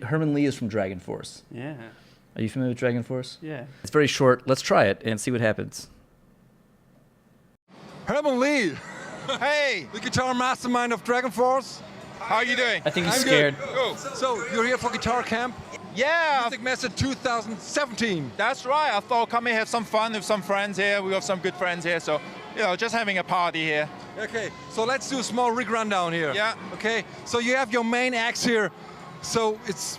Herman Li is from Dragonforce. Yeah. Are you familiar with Dragonforce? Yeah. It's very short. Let's try it and see what happens. Herman Li, Hey, the guitar mastermind of Dragonforce. how are you doing? I think he's I'm scared. good. Oh, so you're here for Guitar Camp? Yeah, MusikMesse 2017. that's right. I thought come here, have some fun with some friends here. We have some good friends here, so just having a party here. Okay, so let's do a small rig rundown here. Yeah. Okay, so you have your main acts here. So it's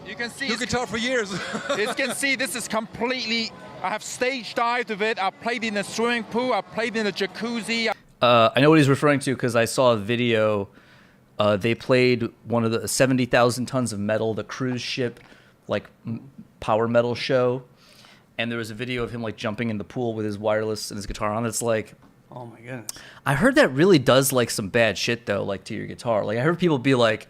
You can see, your guitar for years. you can see this is completely. I have stage dived with it. I played in the swimming pool. I played in the jacuzzi. I know what he's referring to because I saw a video. They played one of the 70,000 tons of metal, the cruise ship, like power metal show, and there was a video of him like jumping in the pool with his wireless and his guitar on. It's like, Oh my goodness. I heard that really does like some bad shit though, like to your guitar. Like I heard people be like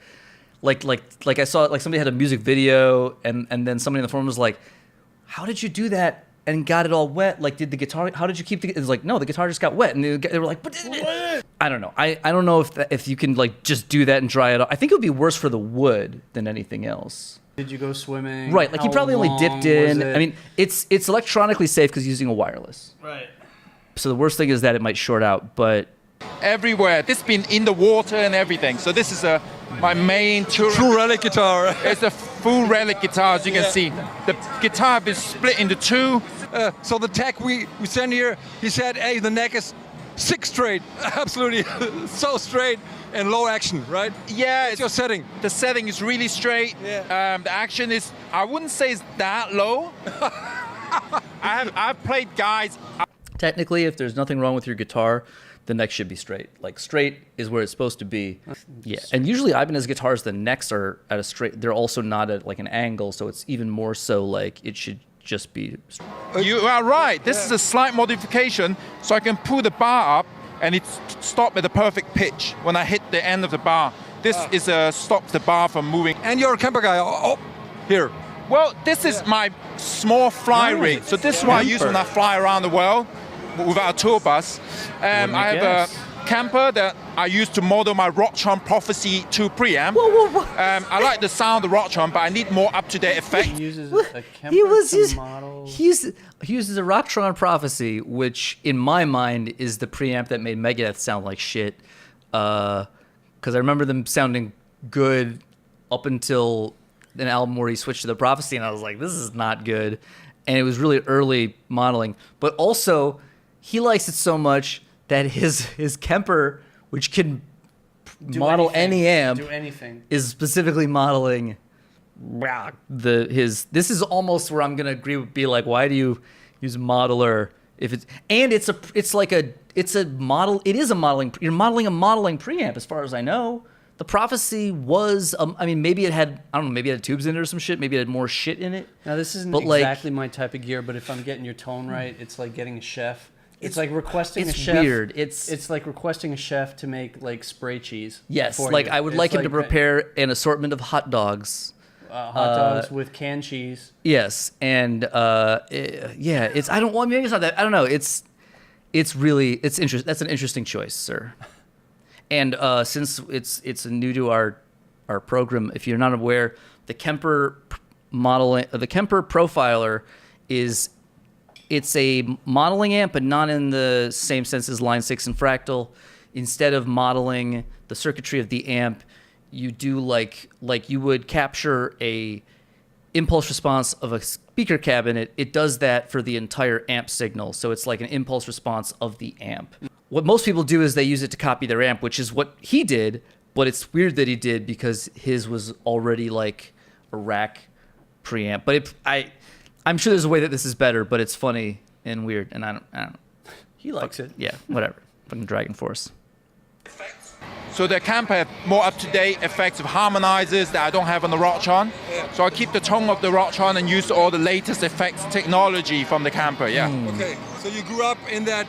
I saw like somebody had a music video and then somebody in the forum was like, how did you do that and got it all wet? Like, did the guitar? How did you keep the? It's like, no, the guitar just got wet, and they were like, what? I don't know. I don't know if you can like just do that and dry it off. I think it would be worse for the wood than anything else. Did you go swimming? Right, like you How probably only long dipped in. was it? I mean, it's electronically safe because using a wireless. Right. So the worst thing is that it might short out, but Everywhere. This has been in the water and everything. So this is my main tour. True relic guitar. It's a full relic guitar, as you can see. The guitar is split into two. So the tech we sent here, he said, hey, the neck is 6 straight. Absolutely so straight and low action, right? Yeah, It's your setting. the setting is really straight. Yeah. The action is, I wouldn't say it's that low. I've played guys. technically, if there's nothing wrong with your guitar, the neck should be straight. Like straight is where it's supposed to be. Yeah, and usually Ibanez guitars, the necks are at a straight. They're also not at like an angle, so it's even more so like it should just be. You are right. This is a slight modification, so I can pull the bar up and it stop at the perfect pitch when I hit the end of the bar. This is stops the bar from moving. And you're a camper guy. Oh, here. Well, this is my small fly rig. So this is what I use when I fly around the world without a tour bus. I have a camper that I use to model my Rocktron Prophecy 2 preamp. I like the sound of the Rocktron, but I need more up-to-date effect. He uses a Kemper to model. He uses a Rocktron Prophecy, which in my mind is the preamp that made Megadeth sound like shit. Because I remember them sounding good up until an album where he switched to the Prophecy, and I was like, this is not good. And it was really early modeling. But also, he likes it so much that his Kemper, which can model any amp, Do anything. is specifically modeling his. This is almost where I'm gonna agree with, be like, why do you use modeler if it's a model. It is a modeling. You're modeling a modeling preamp, as far as I know. The Prophecy was, I mean, maybe it had, I don't know, maybe it had tubes in it or some shit. Maybe it had more shit in it. Now this isn't But, like, exactly my type of gear, but if I'm getting your tone right, it's like getting a chef. It's like requesting a it's chef. weird. It's like requesting a chef to make like spray cheese. Yes, for like you. I would It's like him to that- prepare an assortment of hot dogs. hot dogs with canned cheese. Yes, and yeah, it's I don't. Well, maybe it's not that. I don't know. It's really interesting. That's an interesting choice, sir. And since it's new to our program, if you're not aware, the Kemper the Kemper Profiler it's a modeling amp, but not in the same sense as Line 6 and Fractal. Instead of modeling the circuitry of the amp, you do like you would capture a impulse response of a speaker cabinet. It does that for the entire amp signal, so it's like an impulse response of the amp. What most people do is they use it to copy their amp, which is what he did, but it's weird that he did because his was already like a rack preamp. But I'm sure there's a way that this is better, but it's funny and weird, and I don't. He likes it. Yeah, whatever. Fucking Dragonforce. So the Camper have more up-to-date effects of harmonizers that I don't have on the Rocktron. So I keep the tone of the Rocktron and use all the latest effects technology from the Camper, yeah. Okay, so you grew up in that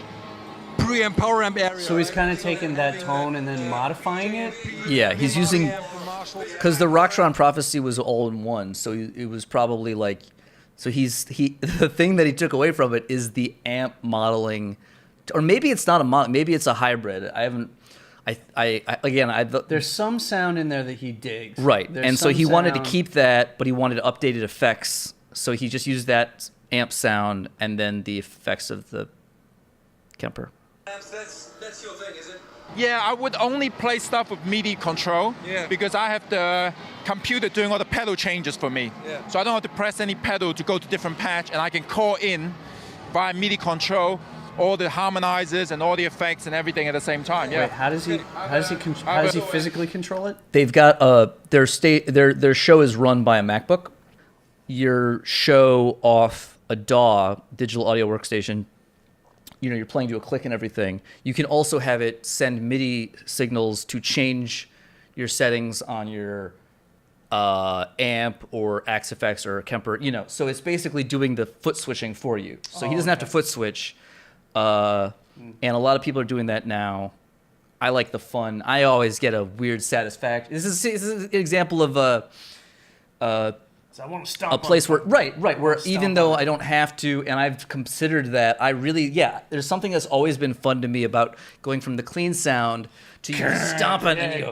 preamp, power amp area. So he's kind of taking that tone and then modifying it. Yeah, he's using, because the Rocktron Prophecy was all in one, so it was probably like, so the thing that he took away from it is the amp modeling, or maybe it's not a model, maybe it's a hybrid. I There's some sound in there that he digs. Right. There's And so some he wanted to sound- keep that, but he wanted updated effects. So he just used that amp sound and then the effects of the Kemper. That's your thing, is it? Yeah, I would only play stuff with MIDI control because I have the computer doing all the pedal changes for me. Yeah. So I don't have to press any pedal to go to different patch, and I can call in via MIDI control all the harmonizers and all the effects and everything at the same time. Yeah. Wait, how does he physically control it? They've got their show is run by a MacBook. Your show off a DAW, digital audio workstation. You know, you're playing to a click and everything. You can also have it send MIDI signals to change your settings on your amp or Axe Effects or Kemper. You know, so it's basically doing the foot switching for you. So he doesn't have to foot switch. And a lot of people are doing that now. I like the fun. I always get a weird satisfaction. This is an example of So I want to stop a place where where Stomp even though on it. I don't have to, and I've considered that, I really there's something that's always been fun to me about going from the clean sound to you stomp it and you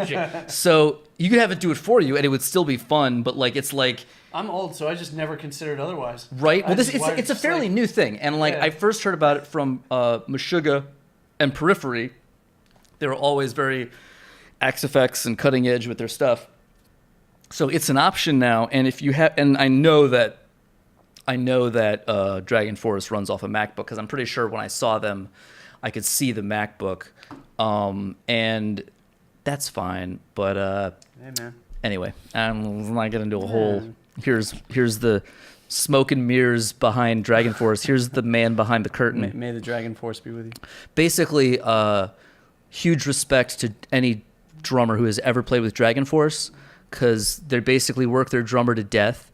go. So you could have it do it for you and it would still be fun, but like it's like I'm old, so I just never considered otherwise. right. I Well, just it's wired a just fairly like- new thing, and like Yeah. I first heard about it from Meshuggah and Periphery. They were always very Axe Effects and cutting edge with their stuff. So it's an option now, and if you have, and I know that Dragonforce runs off a MacBook because I'm pretty sure when I saw them, I could see the MacBook, and that's fine. But Hey man. anyway, I'm not getting into a whole. Here's the smoke and mirrors behind Dragonforce. Here's the man behind the curtain. May the Dragon Force be with you. Basically, huge respect to any drummer who has ever played with Dragonforce, because they basically work their drummer to death,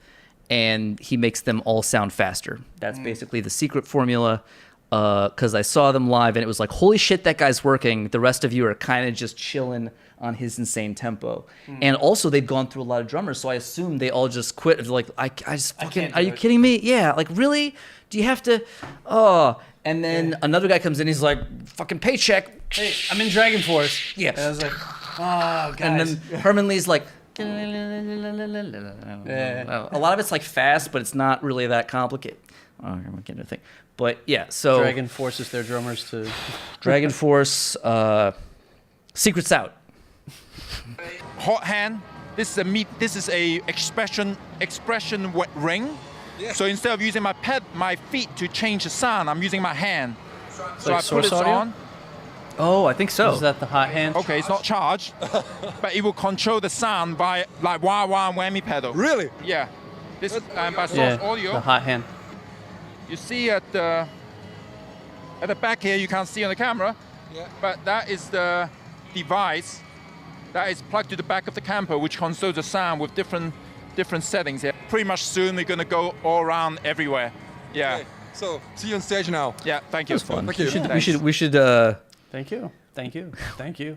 and he makes them all sound faster. That's basically the secret formula. Because I saw them live, and it was like, holy shit, that guy's working. The rest of you are kind of just chilling on his insane tempo. And also, they've gone through a lot of drummers, so I assume they all just quit. They're like, I just fucking, can't are do you it. kidding me? Yeah, like, really? Do you have to? Oh. And then another guy comes in, he's like, fucking paycheck. Hey, I'm in Dragon Force. Yeah. And I was like, oh, guys. And then Herman Li's like, a lot of it's like fast, but it's not really that complicated. Oh, I'm getting a thing. But yeah, so Dragon forces their drummers to. Dragonforce, secret's out. Hot hand. This is a expression ring. Yeah. So instead of using my feet to change the sound, I'm using my hand. So Like I put source it audio? on. Oh, I think so. Is that the hot hand? Okay, it's not charged, but it will control the sound by like wah and whammy pedal. Really? Yeah. This by source Yeah, audio. the hot hand. You see at the back here, you can't see on the camera, Yeah. but that is the device that is plugged to the back of the camper, which controls the sound with different settings here. Pretty much soon we're gonna go all around everywhere. Yeah. Okay. So, see you on stage now. Yeah. Thank you. Thank you. We should. Thank you. Thank you. Thank you.